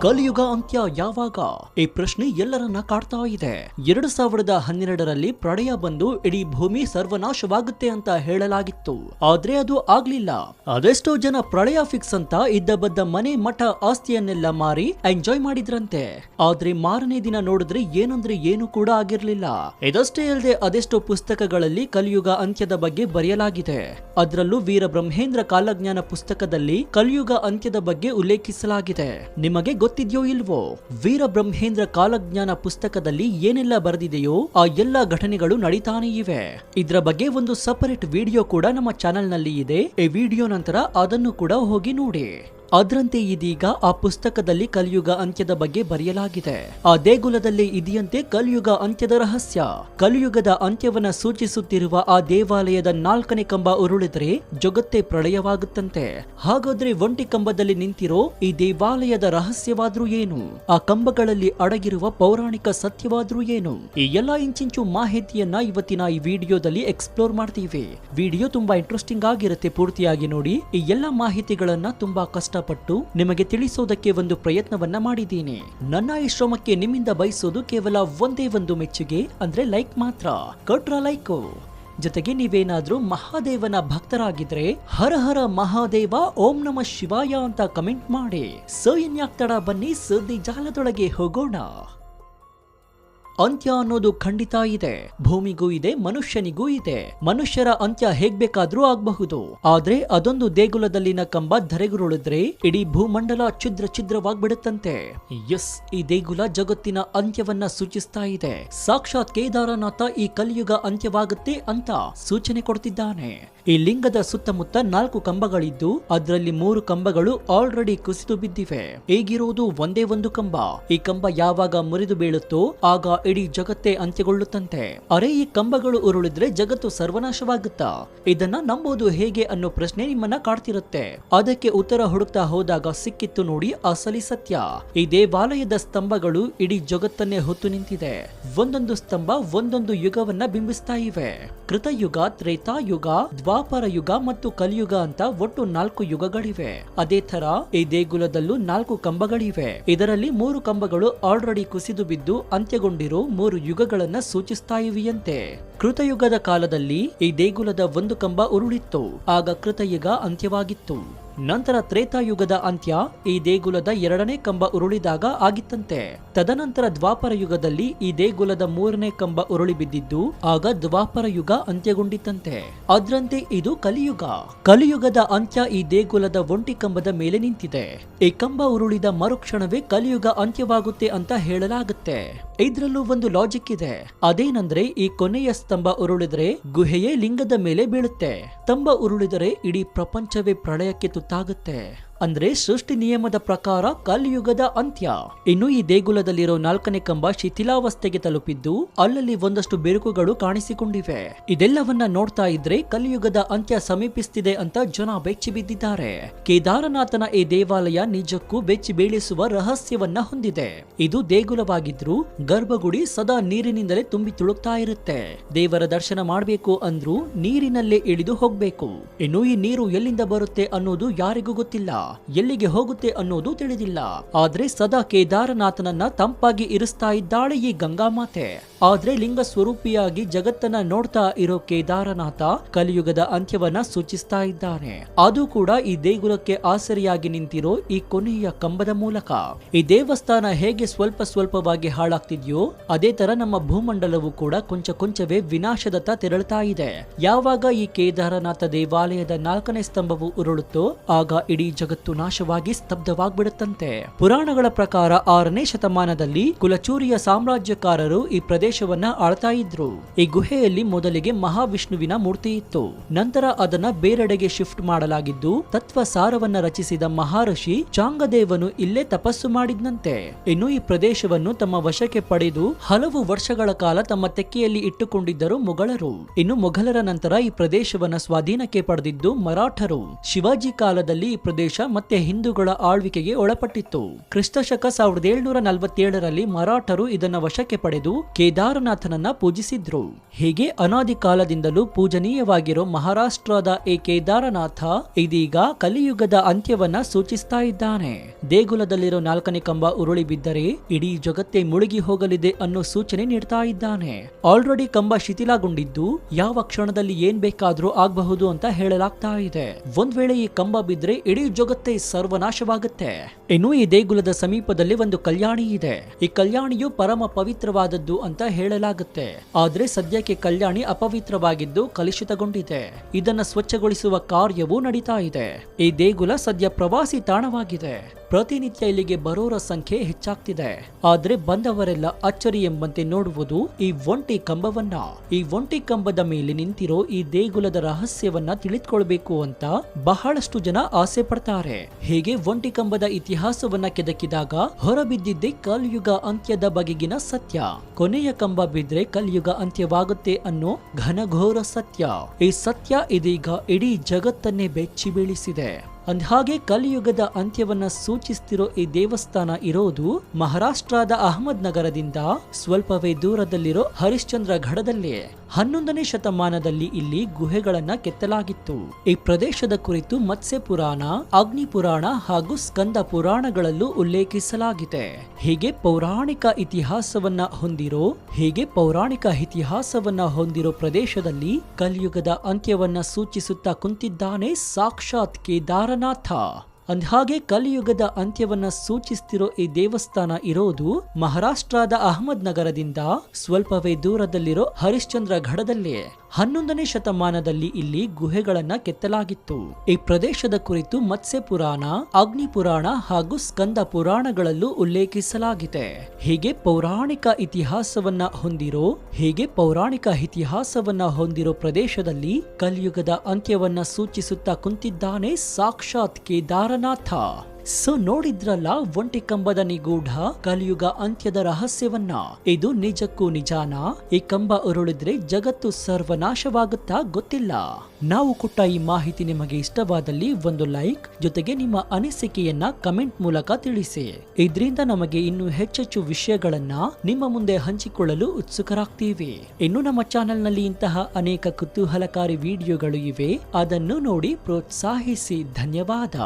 ಕಲಿಯುಗ ಅಂತ್ಯ ಯಾವಾಗ? ಈ ಪ್ರಶ್ನೆ ಎಲ್ಲರನ್ನ ಕಾಡ್ತಾ ಇದೆ. 2012ರಲ್ಲಿ ಪ್ರಳಯ ಬಂದು ಇಡೀ ಭೂಮಿ ಸರ್ವನಾಶವಾಗುತ್ತೆ ಅಂತ ಹೇಳಲಾಗಿತ್ತು. ಆದ್ರೆ ಅದು ಆಗ್ಲಿಲ್ಲ. ಅದೆಷ್ಟೋ ಜನ ಪ್ರಳಯ ಫಿಕ್ಸ್ ಅಂತ ಇದ್ದ ಬದ್ದ ಮನೆ ಮಠ ಆಸ್ತಿಯನ್ನೆಲ್ಲ ಮಾರಿ ಎಂಜಾಯ್ ಮಾಡಿದ್ರಂತೆ. ಆದ್ರೆ ಮಾರನೇ ದಿನ ನೋಡಿದ್ರೆ ಏನಂದ್ರೆ ಏನು ಕೂಡ ಆಗಿರ್ಲಿಲ್ಲ. ಇದಷ್ಟೇ ಅಲ್ಲದೆ ಅದೆಷ್ಟೋ ಪುಸ್ತಕಗಳಲ್ಲಿ ಕಲಿಯುಗ ಅಂತ್ಯದ ಬಗ್ಗೆ ಬರೆಯಲಾಗಿದೆ. ಅದರಲ್ಲೂ ವೀರಬ್ರಹ್ಮೇಂದ್ರ ಕಾಲಜ್ಞಾನ ಪುಸ್ತಕದಲ್ಲಿ ಕಲಿಯುಗ ಅಂತ್ಯದ ಬಗ್ಗೆ ಉಲ್ಲೇಖಿಸಲಾಗಿದೆ. ನಿಮಗೆ ಗೊತ್ತಿದ್ಯೋ ಇಲ್ವೋ? ವೀರಬ್ರಹ್ಮೇಂದ್ರ ಕಾಲಜ್ಞಾನ ಪುಸ್ತಕದಲ್ಲಿ ಏನೆಲ್ಲ ಬರೆದಿದೆಯೋ ಆ ಎಲ್ಲಾ ಘಟನೆಗಳು ನಡೀತಾನೆ ಇವೆ. ಇದರ ಬಗ್ಗೆ ಒಂದು ಸಪರೇಟ್ ವಿಡಿಯೋ ಕೂಡ ನಮ್ಮ ಚಾನೆಲ್ ನಲ್ಲಿ ಇದೆ. ಈ ವಿಡಿಯೋ ನಂತರ ಅದನ್ನು ಕೂಡ ಹೋಗಿ ನೋಡಿ. ಅದರಂತೆ ಇದೀಗ ಆ ಪುಸ್ತಕದಲ್ಲಿ ಕಲಿಯುಗ ಅಂತ್ಯದ ಬಗ್ಗೆ ಬರೆಯಲಾಗಿದೆ. ಆ ದೇಗುಲದಲ್ಲಿ ಇದೆಯಂತೆ ಕಲಿಯುಗ ಅಂತ್ಯದ ರಹಸ್ಯ. ಕಲಿಯುಗದ ಅಂತ್ಯವನ್ನ ಸೂಚಿಸುತ್ತಿರುವ ಆ ದೇವಾಲಯದ 4ನೇ ಕಂಬ ಉರುಳಿದ್ರೆ ಜಗತ್ತೇ ಪ್ರಳಯವಾಗುತ್ತಂತೆ. ಹಾಗಾದ್ರೆ ಒಂಟಿ ಕಂಬದಲ್ಲಿ ನಿಂತಿರೋ ಈ ದೇವಾಲಯದ ರಹಸ್ಯವಾದ್ರೂ ಏನು? ಆ ಕಂಬಗಳಲ್ಲಿ ಅಡಗಿರುವ ಪೌರಾಣಿಕ ಸತ್ಯವಾದ್ರೂ ಏನು? ಈ ಎಲ್ಲಾ ಇಂಚಿಂಚು ಮಾಹಿತಿಯನ್ನ ಇವತ್ತಿನ ಈ ವಿಡಿಯೋದಲ್ಲಿ ಎಕ್ಸ್ಪ್ಲೋರ್ ಮಾಡ್ತೀವಿ. ವಿಡಿಯೋ ತುಂಬಾ ಇಂಟ್ರೆಸ್ಟಿಂಗ್ ಆಗಿರುತ್ತೆ, ಪೂರ್ತಿಯಾಗಿ ನೋಡಿ. ಈ ಎಲ್ಲಾ ಮಾಹಿತಿಗಳನ್ನ ತುಂಬಾ ಕಷ್ಟಪಟ್ಟು ನಿಮಗೆ ತಿಳಿಸೋದಕ್ಕೆ ಒಂದು ಪ್ರಯತ್ನವನ್ನ ಮಾಡಿದ್ದೀನಿ. ನನ್ನ ಈ ಶ್ರಮಕ್ಕೆ ನಿಮ್ಮಿಂದ ಬಯಸೋದು ಕೇವಲ ಒಂದೇ ಒಂದು ಮೆಚ್ಚುಗೆ, ಅಂದ್ರೆ ಲೈಕ್ ಮಾತ್ರ. ಕೊಟ್ರ ಲೈಕ್ ಜೊತೆಗೆ ನೀವೇನಾದ್ರೂ ಮಹಾದೇವನ ಭಕ್ತರಾಗಿದ್ರೆ ಹರ ಹರ ಮಹಾದೇವ ಓಂ ನಮಃ ಶಿವಾಯ ಅಂತ ಕಮೆಂಟ್ ಮಾಡಿ. ಇನ್ಯಾಕ್ ತಡ, ಬನ್ನಿ ಸುದ್ದಿ ಜಾಲದೊಳಗೆ ಹೋಗೋಣ. ಅಂತ್ಯ ಅನ್ನೋದು ಖಂಡಿತ ಇದೆ. ಭೂಮಿಗೂ ಇದೆ, ಮನುಷ್ಯನಿಗೂ ಇದೆ. ಮನುಷ್ಯರ ಅಂತ್ಯ ಹೇಗ್ ಬೇಕಾದ್ರೂ ಆಗಬಹುದು. ಆದ್ರೆ ಅದೊಂದು ದೇಗುಲದಲ್ಲಿನ ಕಂಬ ಧರೆಗುರುಳಿದ್ರೆ ಇಡೀ ಭೂಮಂಡಲ ಛಿದ್ರವಾಗ್ಬಿಡುತ್ತಂತೆ. ಎಸ್, ಈ ದೇಗುಲ ಜಗತ್ತಿನ ಅಂತ್ಯವನ್ನ ಸೂಚಿಸ್ತಾ ಇದೆ. ಸಾಕ್ಷಾತ್ ಕೇದಾರನಾಥ ಈ ಕಲಿಯುಗ ಅಂತ್ಯವಾಗುತ್ತೆ ಅಂತ ಸೂಚನೆ ಕೊಡ್ತಿದ್ದಾನೆ. ಈ ಲಿಂಗದ ಸುತ್ತಮುತ್ತ 4 ಕಂಬಗಳಿದ್ದು ಅದರಲ್ಲಿ 3 ಕಂಬಗಳು ಆಲ್ರೆಡಿ ಕುಸಿದು ಬಿದ್ದಿವೆ. ಈಗಿರೋದು ಒಂದೇ ಒಂದು ಕಂಬ. ಈ ಕಂಬ ಯಾವಾಗ ಮುರಿದು ಬೀಳುತ್ತೋ ಆಗ ಇಡೀ ಜಗತ್ತೇ ಅಂತ್ಯಗೊಳ್ಳುತ್ತಂತೆ. ಅರೆ, ಈ ಕಂಬಗಳು ಉರುಳಿದ್ರೆ ಜಗತ್ತು ಸರ್ವನಾಶವಾಗುತ್ತಾ? ಇದನ್ನ ನಂಬೋದು ಹೇಗೆ ಅನ್ನೋ ಪ್ರಶ್ನೆ ನಿಮ್ಮನ್ನ ಕಾಡ್ತಿರುತ್ತೆ. ಅದಕ್ಕೆ ಉತ್ತರ ಹುಡುಕ್ತಾ ಹೋದಾಗ ಸಿಕ್ಕಿತ್ತು ನೋಡಿ ಅಸಲಿ ಸತ್ಯ. ಈ ದೇವಾಲಯದ ಸ್ತಂಭಗಳು ಇಡೀ ಜಗತ್ತನ್ನೇ ಹೊತ್ತು ನಿಂತಿದೆ. ಒಂದೊಂದು ಸ್ತಂಭ ಒಂದೊಂದು ಯುಗವನ್ನ ಬಿಂಬಿಸ್ತಾ ಇವೆ. ಕೃತಯುಗ, ತ್ರೇತಾಯುಗ, ದ್ವಾಪರ ಯುಗ ಮತ್ತು ಕಲಿಯುಗ ಅಂತ ಒಟ್ಟು 4 ಯುಗಗಳಿವೆ. ಅದೇ ತರ ಈ ದೇಗುಲದಲ್ಲೂ 4 ಕಂಬಗಳಿವೆ. ಇದರಲ್ಲಿ 3 ಕಂಬಗಳು ಆಲ್ರೆಡಿ ಕುಸಿದು ಬಿದ್ದು ಅಂತ್ಯಗೊಂಡಿರೋ 3 ಯುಗಗಳನ್ನ ಸೂಚಿಸ್ತಾ ಇವೆಯಂತೆ. ಕೃತಯುಗದ ಕಾಲದಲ್ಲಿ ಈ ದೇಗುಲದ ಒಂದು ಕಂಬ ಉರುಳಿತ್ತು. ಆಗ ಕೃತಯುಗ ಅಂತ್ಯವಾಗಿತ್ತು. ನಂತರ ತ್ರೇತಾಯುಗದ ಅಂತ್ಯ ಈ ದೇಗುಲದ 2ನೇ ಕಂಬ ಉರುಳಿದಾಗ ಆಗಿತ್ತಂತೆ. ತದನಂತರ ದ್ವಾಪರ ಯುಗದಲ್ಲಿ ಈ ದೇಗುಲದ 3ನೇ ಕಂಬ ಉರುಳಿ ಬಿದ್ದಿದ್ದು ಆಗ ದ್ವಾಪರ ಯುಗ ಅಂತ್ಯಗೊಂಡಿತ್ತಂತೆ. ಅದ್ರಂತೆ ಇದು ಕಲಿಯುಗ. ಕಲಿಯುಗದ ಅಂತ್ಯ ಈ ದೇಗುಲದ ಒಂಟಿ ಕಂಬದ ಮೇಲೆ ನಿಂತಿದೆ. ಈ ಕಂಬ ಉರುಳಿದ ಮರುಕ್ಷಣವೇ ಕಲಿಯುಗ ಅಂತ್ಯವಾಗುತ್ತೆ ಅಂತ ಹೇಳಲಾಗುತ್ತೆ. ಇದ್ರಲ್ಲೂ ಒಂದು ಲಾಜಿಕ್ ಇದೆ. ಅದೇನಂದ್ರೆ ಈ ಕೊನೆಯ ಸ್ತಂಭ ಉರುಳಿದ್ರೆ ಗುಹೆಯೇ ಲಿಂಗದ ಮೇಲೆ ಬೀಳುತ್ತೆ. ಸ್ತಂಭ ಉರುಳಿದರೆ ಇಡೀ ಪ್ರಪಂಚವೇ ಪ್ರಳಯಕ್ಕೆ ತುತ್ತಾಗುತ್ತೆ. ಅಂದ್ರೆ ಸೃಷ್ಟಿ ನಿಯಮದ ಪ್ರಕಾರ ಕಲಿಯುಗದ ಅಂತ್ಯ. ಇನ್ನು ಈ ದೇಗುಲದಲ್ಲಿರೋ 4ನೇ ಕಂಬ ಶಿಥಿಲಾವಸ್ಥೆಗೆ ತಲುಪಿದ್ದು ಅಲ್ಲಲ್ಲಿ ಒಂದಷ್ಟು ಬಿರುಕುಗಳು ಕಾಣಿಸಿಕೊಂಡಿವೆ. ಇದೆಲ್ಲವನ್ನ ನೋಡ್ತಾ ಇದ್ರೆ ಕಲಿಯುಗದ ಅಂತ್ಯ ಸಮೀಪಿಸ್ತಿದೆ ಅಂತ ಜನ ಬೆಚ್ಚಿ ಬಿದ್ದಿದ್ದಾರೆ. ಕೇದಾರನಾಥನ ಈ ದೇವಾಲಯ ನಿಜಕ್ಕೂ ಬೆಚ್ಚಿ ಬೀಳಿಸುವ ರಹಸ್ಯವನ್ನ ಹೊಂದಿದೆ. ಇದು ದೇಗುಲವಾಗಿದ್ರು ಗರ್ಭಗುಡಿ ಸದಾ ನೀರಿನಿಂದಲೇ ತುಂಬಿ ತುಳುಕ್ತಾ ಇರುತ್ತೆ. ದೇವರ ದರ್ಶನ ಮಾಡ್ಬೇಕು ಅಂದ್ರೂ ನೀರಿನಲ್ಲೇ ಇಳಿದು ಹೋಗ್ಬೇಕು. ಇನ್ನು ಈ ನೀರು ಎಲ್ಲಿಂದ ಬರುತ್ತೆ ಅನ್ನೋದು ಯಾರಿಗೂ ಗೊತ್ತಿಲ್ಲ. ಎಲ್ಲಿಗೆ ಹೋಗುತ್ತೆ ಅನ್ನೋದು ತಿಳಿದಿಲ್ಲ. ಆದ್ರೆ ಸದಾ ಕೇದಾರನಾಥನನ್ನ ತಂಪಾಗಿ ಇರಿಸ್ತಾ ಇದ್ದಾಳೆ ಈ ಗಂಗಾಮಾತೆ. ಆದ್ರೆ ಲಿಂಗ ಸ್ವರೂಪಿಯಾಗಿ ಜಗತ್ತನ್ನ ನೋಡ್ತಾ ಇರೋ ಕೇದಾರನಾಥ ಕಲಿಯುಗದ ಅಂತ್ಯವನ್ನ ಸೂಚಿಸ್ತಾ ಇದ್ದಾನೆ. ಅದು ಕೂಡ ಈ ದೇಗುಲಕ್ಕೆ ಆಸರಿಯಾಗಿ ನಿಂತಿರೋ ಈ ಕೊನೆಯ ಕಂಬದ ಮೂಲಕ. ಈ ದೇವಸ್ಥಾನ ಹೇಗೆ ಸ್ವಲ್ಪವಾಗಿ ಹಾಳಾಗ್ತಿದ್ಯೋ ಅದೇ ತರ ನಮ್ಮ ಭೂಮಂಡಲವು ಕೂಡ ಕೊಂಚವೇ ವಿನಾಶದತ್ತ ತೆರಳುತ್ತಾ ಇದೆ. ಯಾವಾಗ ಈ ಕೇದಾರನಾಥ ದೇವಾಲಯದ 4ನೇ ಸ್ತಂಭವು ಉರುಳುತ್ತೋ ಆಗ ಇಡೀ ಜಗತ್ತು ನಾಶವಾಗಿ ಸ್ತಬ್ಧವಾಗ್ಬಿಡುತ್ತಂತೆ. ಪುರಾಣಗಳ ಪ್ರಕಾರ 6ನೇ ಶತಮಾನದಲ್ಲಿ ಕುಲಚೂರಿಯ ಸಾಮ್ರಾಜ್ಯಕಾರರು ಈ ಪ್ರದೇಶವನ್ನ ಆಳ್ತಾ ಇದ್ರು. ಈ ಗುಹೆಯಲ್ಲಿ ಮೊದಲಿಗೆ ಮಹಾವಿಷ್ಣುವಿನ ಮೂರ್ತಿ ಇತ್ತು. ನಂತರ ಅದನ್ನ ಬೇರೆಡೆಗೆ ಶಿಫ್ಟ್ ಮಾಡಲಾಗಿದ್ದು ತತ್ವ ಸಾರವನ್ನ ರಚಿಸಿದ ಮಹರ್ಷಿ ಚಾಂಗದೇವನು ಇಲ್ಲೇ ತಪಸ್ಸು ಮಾಡಿದ್ನಂತೆ. ಇನ್ನು ಈ ಪ್ರದೇಶವನ್ನು ತಮ್ಮ ವಶಕ್ಕೆ ಪಡೆದು ಹಲವು ವರ್ಷಗಳ ಕಾಲ ತಮ್ಮ ತೆಕ್ಕೆಯಲ್ಲಿ ಇಟ್ಟುಕೊಂಡಿದ್ದರು ಮೊಘಲರು. ಇನ್ನು ಮೊಘಲರ ನಂತರ ಈ ಪ್ರದೇಶವನ್ನ ಸ್ವಾಧೀನಕ್ಕೆ ಪಡೆದಿದ್ದು ಮರಾಠರು. ಶಿವಾಜಿ ಕಾಲದಲ್ಲಿ ಈ ಪ್ರದೇಶ ಮತ್ತೆ ಹಿಂದೂಗಳ ಆಳ್ವಿಕೆಗೆ ಒಳಪಟ್ಟಿತ್ತು. ಕ್ರಿಸ್ತಶಕ 1747ರಲ್ಲಿ ಮರಾಠರು ಇದನ್ನ ವಶಕ್ಕೆ ಪಡೆದು ಕೇದಾರನಾಥನನ್ನ ಪೂಜಿಸಿದ್ರು. ಹೀಗೆ ಅನಾದಿ ಕಾಲದಿಂದಲೂ ಪೂಜನೀಯವಾಗಿರೋ ಮಹಾರಾಷ್ಟ್ರದ ಈ ಕೇದಾರನಾಥ ಇದೀಗ ಕಲಿಯುಗದ ಅಂತ್ಯವನ್ನ ಸೂಚಿಸ್ತಾ ಇದ್ದಾನೆ. ದೇಗುಲದಲ್ಲಿರೋ 4ನೇ ಕಂಬ ಉರುಳಿ ಬಿದ್ದರೆ ಇಡೀ ಜಗತ್ತೇ ಮುಳುಗಿ ಹೋಗಲಿದೆ ಅನ್ನೋ ಸೂಚನೆ ನೀಡ್ತಾ ಇದ್ದಾನೆ. ಆಲ್ರೆಡಿ ಕಂಬ ಶಿಥಿಲಗೊಂಡಿದ್ದು ಯಾವ ಕ್ಷಣದಲ್ಲಿ ಏನ್ ಬೇಕಾದ್ರೂ ಆಗಬಹುದು ಅಂತ ಹೇಳಲಾಗ್ತಾ ಇದೆ. ಒಂದ್ ವೇಳೆ ಈ ಕಂಬ ಬಿದ್ರೆ ಇಡೀ ಜಗತ್ತೇ ಸರ್ವನಾಶವಾಗುತ್ತೆ. ಇನ್ನು ಈ ದೇಗುಲದ ಸಮೀಪದಲ್ಲಿ ಒಂದು ಕಲ್ಯಾಣಿ ಇದೆ. ಈ ಕಲ್ಯಾಣಿಯು ಪರಮ ಪವಿತ್ರವಾದದ್ದು ಅಂತ ಹೇಳಲಾಗುತ್ತೆ. ಆದ್ರೆ ಸದ್ಯಕ್ಕೆ ಕಲ್ಯಾಣಿ ಅಪವಿತ್ರವಾಗಿದ್ದು ಕಲುಷಿತಗೊಂಡಿದೆ. ಇದನ್ನ ಸ್ವಚ್ಛಗೊಳಿಸುವ ಕಾರ್ಯವೂ ನಡೀತಾ ಇದೆ. ಈ ದೇಗುಲ ಸದ್ಯ ಪ್ರವಾಸಿ ತಾಣವಾಗಿದೆ. ಪ್ರತಿನಿತ್ಯ ಇಲ್ಲಿಗೆ ಬರೋರ ಸಂಖ್ಯೆ ಹೆಚ್ಚಾಗ್ತಿದೆ. ಆದ್ರೆ ಬಂದವರೆಲ್ಲ ಅಚ್ಚರಿ ಎಂಬಂತೆ ನೋಡುವುದು ಈ ಒಂಟಿ ಕಂಬವನ್ನ. ಈ ಒಂಟಿ ಕಂಬದ ಮೇಲೆ ನಿಂತಿರೋ ಈ ದೇಗುಲದ ರಹಸ್ಯವನ್ನ ತಿಳಿದುಕೊಳ್ಬೇಕು ಅಂತ ಬಹಳಷ್ಟು ಜನ ಆಸೆ ಪಡ್ತಾರೆ. ಹೀಗೆ ಒಂಟಿ ಕಂಬದ ಇತಿಹಾಸವನ್ನ ಕೆದಕಿದಾಗ ಹೊರಬಿದ್ದಿದ್ದೇ ಕಲಿಯುಗ ಅಂತ್ಯದ ಬಗೆಗಿನ ಸತ್ಯ. ಕೊನೆಯ ಕಂಬ ಬಿದ್ರೆ ಕಲಿಯುಗ ಅಂತ್ಯವಾಗುತ್ತೆ ಅನ್ನೋ ಘನಘೋರ ಸತ್ಯ. ಈ ಸತ್ಯ ಇದೀಗ ಇಡೀ ಜಗತ್ತನ್ನೇ ಬೆಚ್ಚಿ ಬೀಳಿಸಿದೆ. ಅಂದ್ಹಾಗೆ ಕಲಿಯುಗದ ಅಂತ್ಯವನ್ನ ಸೂಚಿಸ್ತಿರೋ ಈ ದೇವಸ್ಥಾನ ಇರೋದು ಮಹಾರಾಷ್ಟ್ರದ ಅಹಮದ್ ನಗರದಿಂದ ಸ್ವಲ್ಪವೇ ದೂರದಲ್ಲಿರೋ ಹರಿಶ್ಚಂದ್ರ ಘಡದಲ್ಲಿ. 11ನೇ ಶತಮಾನದಲ್ಲಿ ಇಲ್ಲಿ ಗುಹೆಗಳನ್ನ ಕೆತ್ತಲಾಗಿತ್ತು. ಈ ಪ್ರದೇಶದ ಕುರಿತು ಮತ್ಸ್ಯ ಪುರಾಣ, ಅಗ್ನಿ ಪುರಾಣ ಹಾಗೂ ಸ್ಕಂದ ಪುರಾಣಗಳಲ್ಲೂ ಉಲ್ಲೇಖಿಸಲಾಗಿದೆ. ಹೀಗೆ ಪೌರಾಣಿಕ ಇತಿಹಾಸವನ್ನ ಹೊಂದಿರೋ ಪ್ರದೇಶದಲ್ಲಿ ಕಲಿಯುಗದ ಅಂತ್ಯವನ್ನ ಸೂಚಿಸುತ್ತಾ ಕುಂತಿದ್ದಾನೆ ಸಾಕ್ಷಾತ್ ಕೇದಾರನಾಥ. ಅಂದ್ಹಾಗೆ ಕಲಿಯುಗದ ಅಂತ್ಯವನ್ನ ಸೂಚಿಸ್ತಿರೋ ಈ ದೇವಸ್ಥಾನ ಇರೋದು ಮಹಾರಾಷ್ಟ್ರದ ಅಹಮದ್ ನಗರದಿಂದ ಸ್ವಲ್ಪವೇ ದೂರದಲ್ಲಿರೋ ಹರಿಶ್ಚಂದ್ರ ಘಡದಲ್ಲಿ. 11ನೇ ಶತಮಾನದಲ್ಲಿ ಇಲ್ಲಿ ಗುಹೆಗಳನ್ನ ಕೆತ್ತಲಾಗಿತ್ತು. ಈ ಪ್ರದೇಶದ ಕುರಿತು ಮತ್ಸ್ಯ ಪುರಾಣ, ಅಗ್ನಿ ಪುರಾಣ ಹಾಗೂ ಸ್ಕಂದ ಪುರಾಣಗಳಲ್ಲೂ ಉಲ್ಲೇಖಿಸಲಾಗಿದೆ. ಹೀಗೆ ಪೌರಾಣಿಕ ಇತಿಹಾಸವನ್ನ ಹೊಂದಿರೋ ಪ್ರದೇಶದಲ್ಲಿ ಕಲಿಯುಗದ ಅಂತ್ಯವನ್ನ ಸೂಚಿಸುತ್ತಾ ಕುಂತಿದ್ದಾನೆ ಸಾಕ್ಷಾತ್ ಕೇದಾರನಾಥ. ಸೊ ನೋಡಿದ್ರಲ್ಲ ಒಂಟಿ ಕಂಬದ ನಿಗೂಢ ಕಲಿಯುಗ ಅಂತ್ಯದ ರಹಸ್ಯವನ್ನ. ಇದು ನಿಜಕ್ಕೂ ನಿಜಾನಾ? ಈ ಕಂಬ ಉರುಳಿದ್ರೆ ಜಗತ್ತು ಸರ್ವನಾಶವಾಗುತ್ತಾ ಗೊತ್ತಿಲ್ಲ. ನಾವು ಕೊಟ್ಟ ಈ ಮಾಹಿತಿ ನಿಮಗೆ ಇಷ್ಟವಾದಲ್ಲಿ ಒಂದು ಲೈಕ್ ಜೊತೆಗೆ ನಿಮ್ಮ ಅನಿಸಿಕೆಯನ್ನ ಕಮೆಂಟ್ ಮೂಲಕ ತಿಳಿಸಿ. ಇದರಿಂದ ನಮಗೆ ಇನ್ನೂ ಹೆಚ್ಚೆಚ್ಚು ವಿಷಯಗಳನ್ನ ನಿಮ್ಮ ಮುಂದೆ ಹಂಚಿಕೊಳ್ಳಲು ಉತ್ಸುಕರಾಗ್ತೀವಿ. ಇನ್ನು ನಮ್ಮ ಚಾನೆಲ್ ನಲ್ಲಿ ಇಂತಹ ಅನೇಕ ಕುತೂಹಲಕಾರಿ ವಿಡಿಯೋಗಳು ಇವೆ. ಅದನ್ನು ನೋಡಿ ಪ್ರೋತ್ಸಾಹಿಸಿ. ಧನ್ಯವಾದ.